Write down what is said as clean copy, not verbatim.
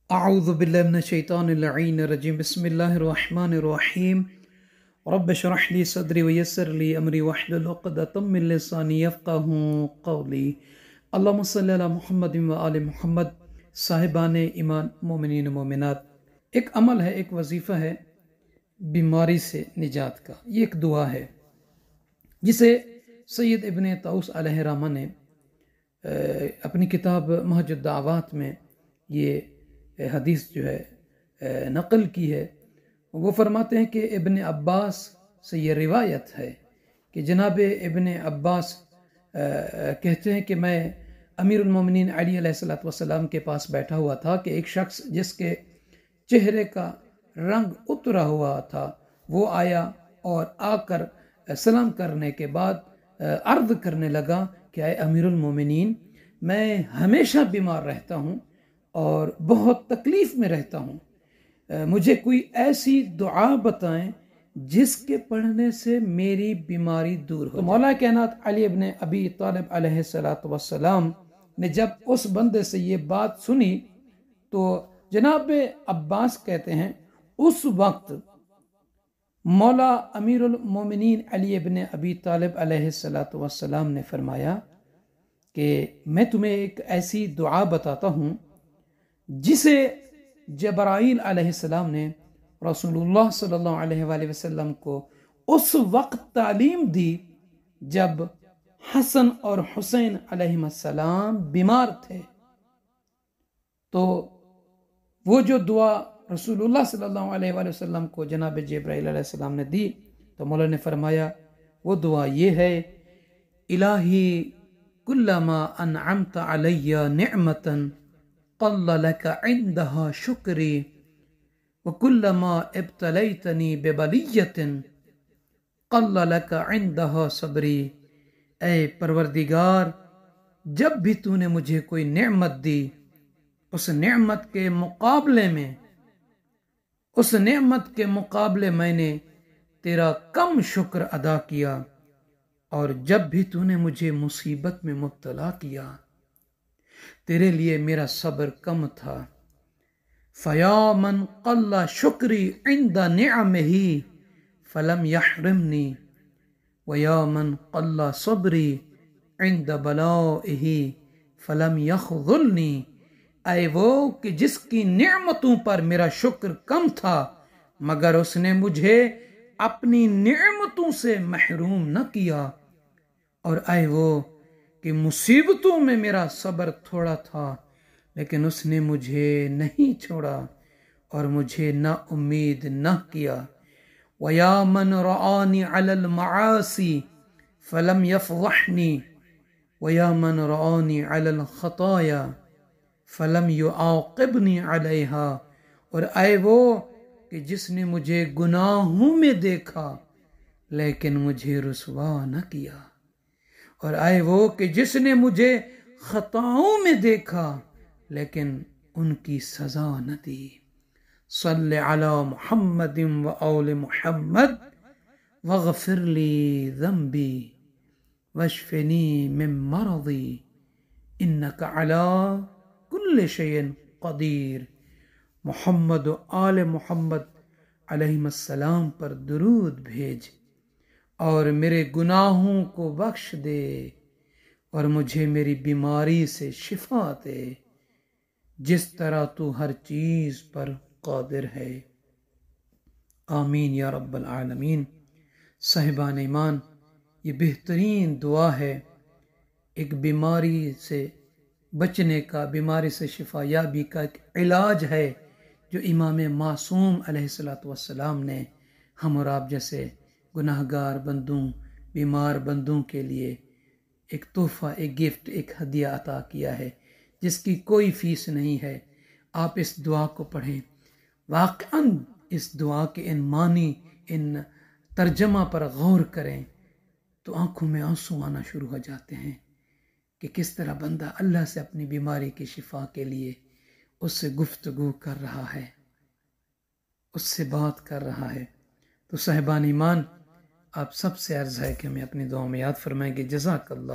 اعوذ باللہ من الشیطان اللعین الرجیم بسم اللہ الرحمن الرحیم رب اشرح لی صدری ویسر لی امری واحلل عقدۃ من لسانی یفقہوا قولی اللہم صلی علی محمد و آل محمد۔ صاحبان ایمان، مومنین و مومنات، ایک عمل ہے، ایک وظیفہ ہے بیماری سے نجات کا۔ یہ ایک دعا ہے جسے سید ابن طاؤس علیہ الرحمہ نے اپنی کتاب محج الدعوات میں یہ حدیث جو ہے نقل کی ہے۔ وہ فرماتے ہیں کہ ابن عباس سے یہ روایت ہے کہ جناب ابن عباس کہتے ہیں کہ میں امیر المومنین علی علیہ السلام کے پاس بیٹھا ہوا تھا کہ ایک شخص جس کے چہرے کا رنگ اترا ہوا تھا وہ آیا اور آ کر سلام کرنے کے بعد عرض کرنے لگا کہ اے امیر المومنین، میں ہمیشہ بیمار رہتا ہوں اور بہت تکلیف میں رہتا ہوں، مجھے کوئی ایسی دعا بتائیں جس کے پڑھنے سے میری بیماری دور ہو۔ تو مولا کائنات علی ابن ابی طالب علیہ السلام نے جب اس بندے سے یہ بات سنی تو جناب عباس کہتے ہیں اس وقت مولا امیر المومنین علی ابن ابی طالب علیہ السلام نے فرمایا کہ میں تمہیں ایک ایسی دعا بتاتا ہوں جسے جبرائیل علیہ السلام نے رسول اللہ صلی اللہ علیہ وآلہ وسلم کو اس وقت تعلیم دی جب حسن اور حسین علیہ السلام بیمار تھے۔ تو وہ جو دعا رسول اللہ صلی اللہ علیہ وآلہ وسلم کو جناب جبرائیل علیہ السلام نے دی تو مولا نے فرمایا وہ دعا یہ ہے: الہی کلما انعمت علی نعمتا قل لك عندها شکری وکلما ابتلیتنی ببلیت قل لك عندها صبری۔ اے پروردگار، جب بھی تو نے مجھے کوئی نعمت دی، اس نعمت کے مقابلے میں نے تیرا کم شکر ادا کیا، اور جب بھی تو نے مجھے مصیبت میں مبتلا کیا تیرے لیے میرا صبر کم تھا۔ فَيَا مَنْ قَلَّ شُكْرِي عِنْدَ نِعَمِهِ فَلَمْ يَحْرِمْنِي وَيَا مَنْ قَلَّ صَبْرِي عِنْدَ بَلَائِهِ فَلَمْ يَخْذُلْنِي۔ اے وہ کہ جس کی نعمتوں پر میرا شکر کم تھا مگر اس نے مجھے اپنی نعمتوں سے محروم نہ کیا، اور اے وہ کہ مصیبتوں میں میرا صبر تھوڑا تھا لیکن اس نے مجھے نہیں چھوڑا اور مجھے نا امید نہ کیا۔ وَيَا مَنْ رَآنِي عَلَى الْمَعَاصِي فَلَمْ يَفْضَحْنِي وَيَا مَنْ رَآنِي عَلَى الْخَطَايَا فَلَمْ يُعَاقِبْنِي عَلَيْهَا، اور اے وہ کہ جس نے مجھے گناہوں میں دیکھا لیکن مجھے رسوا نہ کیا، اور اے وہ کہ جس نے مجھے خطاؤں میں دیکھا لیکن ان کی سزا نہ دی۔ صلی علی محمد و آل محمد واغفر لی ذنبی واشفنی من مرضی انک علی کل شیء قدیر۔ محمد و آل محمد علیہ السلام پر درود بھیج اور میرے گناہوں کو بخش دے اور مجھے میری بیماری سے شفا دے، جس طرح تو ہر چیز پر قادر ہے۔ آمین یا رب العالمین۔ صاحبان ایمان، یہ بہترین دعا ہے ایک بیماری سے بچنے کا، بیماری سے شفا یابی کا ایک علاج ہے جو امام معصوم علیہ السلام نے ہم اور آپ جیسے گناہ گار بندوں، بیمار بندوں کے لیے ایک تحفہ، ایک گفٹ، ایک ہدیہ عطا کیا ہے جس کی کوئی فیس نہیں ہے۔ آپ اس دعا کو پڑھیں، واقعاً اس دعا کے ان معنی، ان ترجمہ پر غور کریں تو آنکھوں میں آنسو آنا شروع ہو جاتے ہیں کہ کس طرح بندہ اللہ سے اپنی بیماری کی شفا کے لیے اس سے گفتگو کر رہا ہے، اس سے بات کر رہا ہے۔ تو صاحبان ایمان، آپ سب سے عرض ہے کہ ہمیں اپنی دعاؤں میں یاد فرمائیں گے۔ جزاک اللہ۔